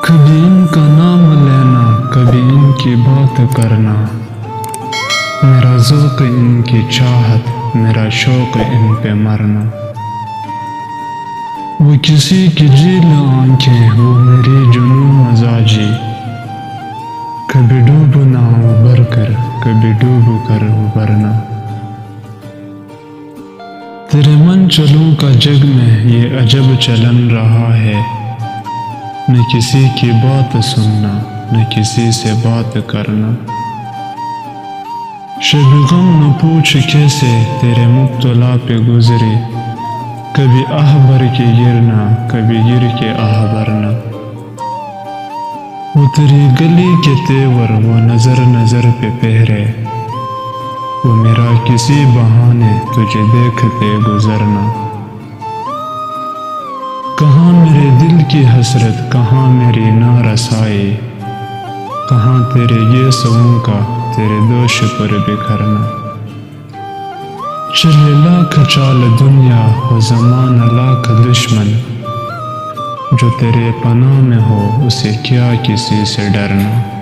کبھی ان کا نام لینا، کبھی ان کی بات کرنا، میرا ذوق ان کی چاہت، میرا شوق ان پہ مرنا۔ وہ کسی کی جیل آنکھیں، وہ میری جنون مزاجی، کبھی ڈوبنا ابھر کر، کبھی ڈوب کر ابھرنا۔ تیرے من چلوں کا جگ میں یہ عجب چلن رہا ہے، نہ کسی کی بات سننا، نہ کسی سے بات کرنا۔ شب غم نہ پوچھ کیسے تیرے مبتلا پہ گزری، کبھی آہ بھر کے گرنا، کبھی گر کے آہ بھرنا۔ وہ تیری گلی کے تیور، وہ نظر نظر پہ پہرے، وہ میرا کسی بہانے تجھے دیکھتے گزرنا۔ کہاں میرے دل کی حسرت، کہاں میری نارسائی، کہاں تیرے یہ سوؤں کا تیرے دوش پر بکھرنا۔ چلے لاکھ چال دنیا ہو زمانہ لاکھ دشمن، جو تیرے پناہ میں ہو اسے کیا کسی سے ڈرنا۔